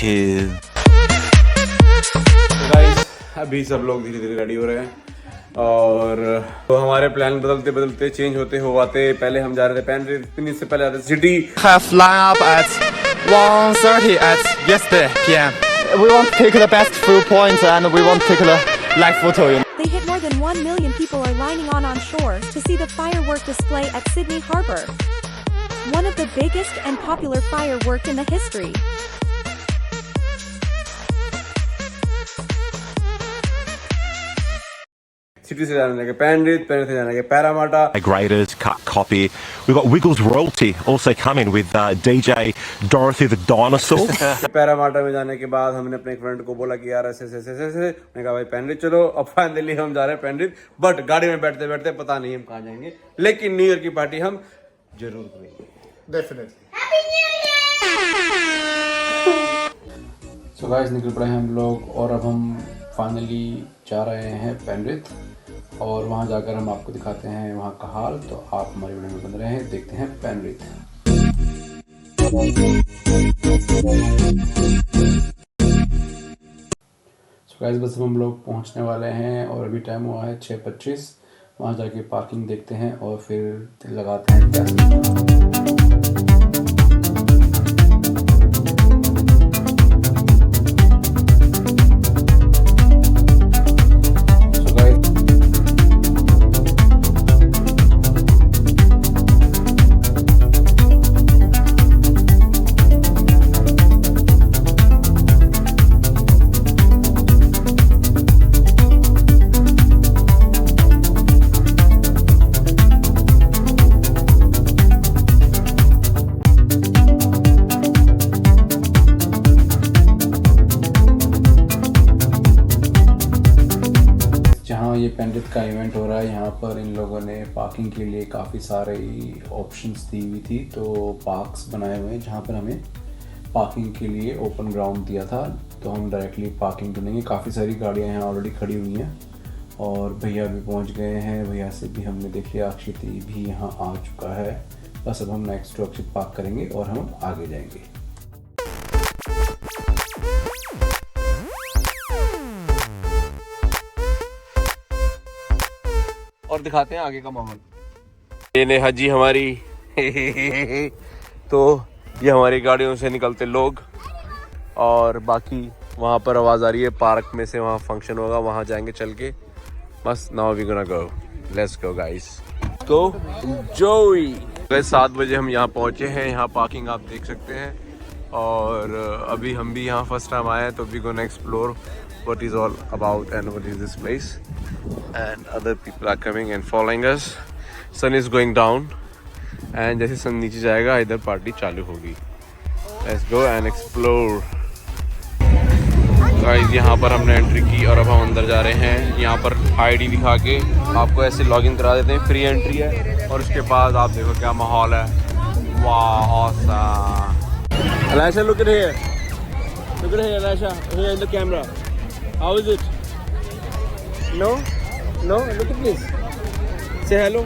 2. Guys अभी सब लोग धीरे धीरे रेडी हो रहे हैं और तो हमारे प्लान बदलते बदलते चेंज होते हुए पहले हम जा रहे थे पैन, इससे पहले आते city. Have line up at 1:30 at yesterday PM. We want to take the best few points and we want to take the live photo. They hit more than 1 million people are lining on shore to see the firework display at Sydney Harbour. One of the biggest and popular firework in the history. City से जाने लगे पैनरिथ, पैनरिथ से जाने लगे Parramatta. Graders, cut copy. We've got Wiggles Royalty also coming with DJ Dorothy the Dinosaur. Parramatta में जाने के बाद हमने अपने फ्रेंड को बोला कि यार ऐसे मैंने कहा भाई पैनरिथ चलो। अब फाइनली हम जा रहे हैं पैनरिथ, बट गाड़ी में बैठते बैठते पता नहीं हम कहाँ जाएंगे, लेकिन न्यू ईयर की पार्टी हम जरूर करेंगे डेफिनेटली। सो गाइस निकल पड़े हैं हम लोग और अब हम फाइनली जा रहे हैं पैनरिथ और वहाँ जाकर हम आपको दिखाते हैं वहाँ का हाल। तो आप हमारे वीडियो में बन रहे हैं, देखते हैं पैनरिथ। सो गाइस बस हम लोग पहुँचने वाले हैं और अभी टाइम हुआ है 6:25। वहाँ जाके पार्किंग देखते हैं और फिर लगाते हैं पैनरिथ। ये पैनरिथ का इवेंट हो रहा है। यहाँ पर इन लोगों ने पार्किंग के लिए काफ़ी सारे ऑप्शंस दी हुई थी, तो पार्क्स बनाए हुए हैं जहाँ पर हमें पार्किंग के लिए ओपन ग्राउंड दिया था। तो हम डायरेक्टली पार्किंग करेंगे। काफ़ी सारी गाड़ियाँ यहाँ ऑलरेडी खड़ी हुई हैं और भैया भी पहुँच गए हैं। भैया से भी हमने देख लिया, अक्षित भी यहाँ आ चुका है। बस अब हम नेक्स्ट टू अक्षित पार्क करेंगे और हम आगे जाएंगे। और दिखाते हैं आगे का माहौल। ये नेहा जी हमारी तो ये हमारी गाड़ियों से निकलते लोग और बाकी वहाँ पर आवाज़ आ रही है पार्क में से, वहाँ फंक्शन होगा, वहाँ जाएंगे चल के। बस now we gonna go, let's go guys, go enjoy. 7 बजे हम यहाँ पहुँचे हैं। यहाँ पार्किंग आप देख सकते हैं और अभी हम भी यहाँ फर्स्ट टाइम आए हैं, तो we gonna explore what is all about and what is this place, and other people are coming and following us. Sun is going down and जैसे सन नीचे जाएगा इधर पार्टी चालू होगी। Let's go and explore. Guys यहाँ पर हमने entry की और अब हम अंदर जा रहे हैं। यहाँ पर आईडी दिखा के आपको ऐसे लॉगिन करा देते हैं, फ्री एंट्री है और उसके बाद आप देखो क्या माहौल है। वाह awesome. अलाशा look at here, Alasha, here in the camera. How is it? No? Look at this. Say hello.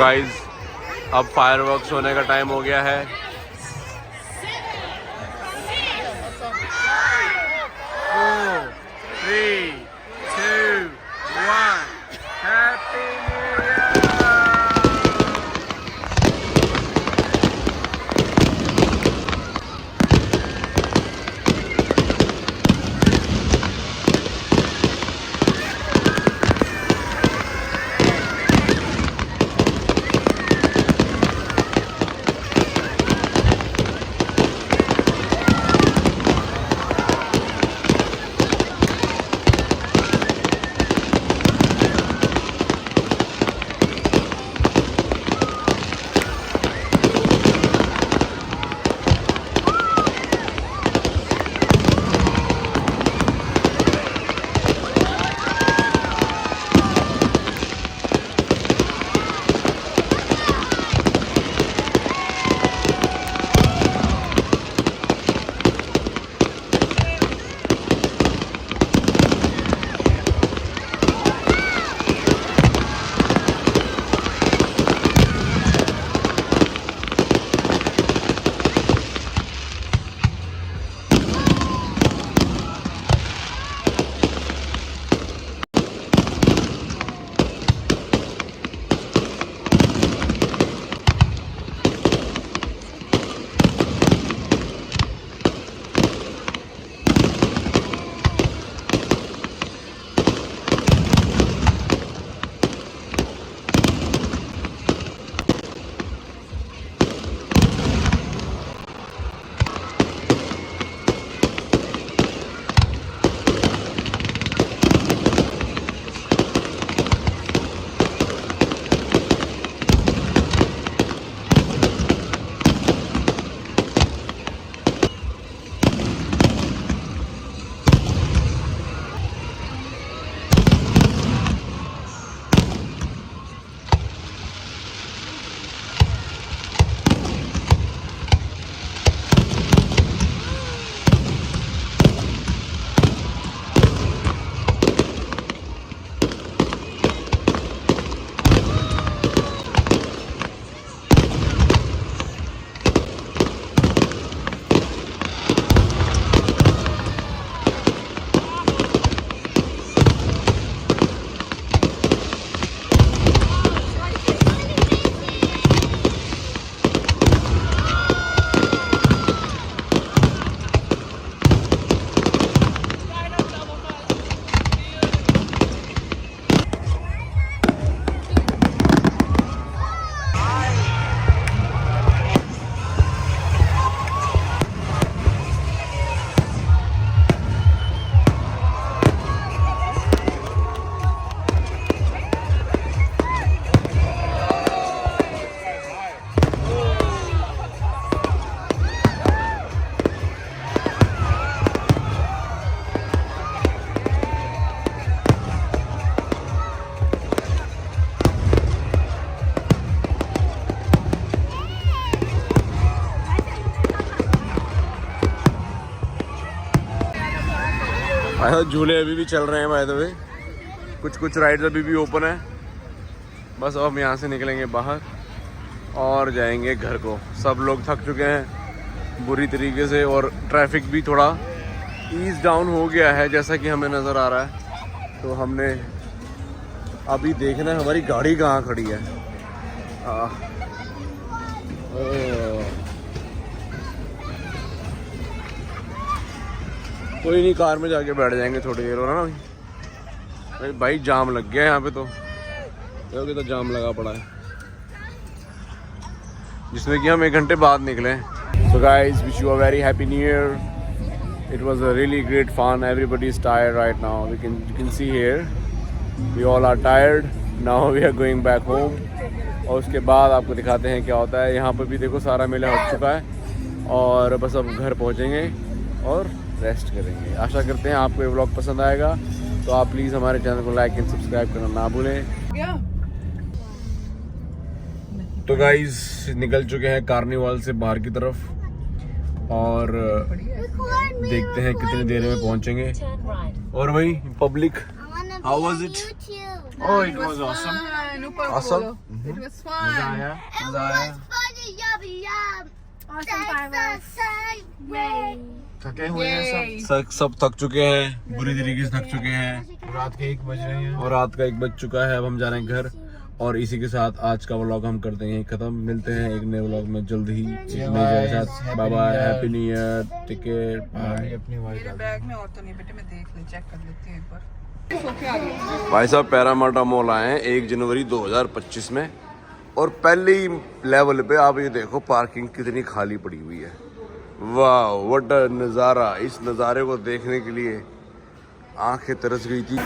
Guys अब फायरवर्क्स होने का टाइम हो गया है। झूले अभी भी चल रहे हैं बाय द वे, कुछ राइड्स अभी भी ओपन है। बस अब हम यहाँ से निकलेंगे बाहर और जाएंगे घर को। सब लोग थक चुके हैं बुरी तरीके से और ट्रैफिक भी थोड़ा ईज डाउन हो गया है जैसा कि हमें नज़र आ रहा है। तो हमने अभी देखना है हमारी गाड़ी कहाँ खड़ी है। कोई नहीं, कार में जाके बैठ जाएंगे थोड़ी देर और ना भाई जाम लग गया है यहाँ पे। तो देखोगे तो जाम लगा पड़ा है जिसमें कि हम 1 घंटे बाद निकले। So guys, wish you a very happy new year. It was a really great fun. Everybody is tired right now. You can see here we all are tired. Now we are going back home. और उसके बाद आपको दिखाते हैं क्या होता है। यहाँ पर भी देखो सारा मेला हो चुका है और बस अब घर पहुँचेंगे और रेस्ट करेंगे। आशा करते हैं आपको ये व्लॉग पसंद आएगा। तो आप प्लीज़ हमारे चैनल को लाइक एंड सब्सक्राइब करना ना भूलें। तो गाइज निकल चुके हैं कार्निवाल से बाहर की तरफ और देखते हैं कितनी देर में पहुंचेंगे। और भाई public, how was it? Oh, it was awesome. Awesome. It was fun. मजा आया. Awesome fireworks. Yay. थके हुए हैं सब थक चुके हैं, बुरी तरीके से थक चुके हैं सब. रात के 1 बज रहे हैं. और रात का 1 बज चुका है. अब हम जा रहे हैं घर और इसी के साथ आज का व्लॉग हम करते हैं खत्म. मिलते हैं एक नए व्लॉग में जल्द ही नए जगह के साथ. Bye bye, happy new year, take care, bye. अपनी वाइफ बैग में और तो नहीं बेटे, मैं देख ले, चेक कर लेती हूँ एक बार. भाई साहब पैरामाटा मॉल आए हैं 1 जनवरी 2025 में और पहले ही लेवल पे आप ये देखो पार्किंग कितनी खाली पड़ी हुई है. वाह व्हाट अ नज़ारा. इस नज़ारे को देखने के लिए आंखें तरस गई थी.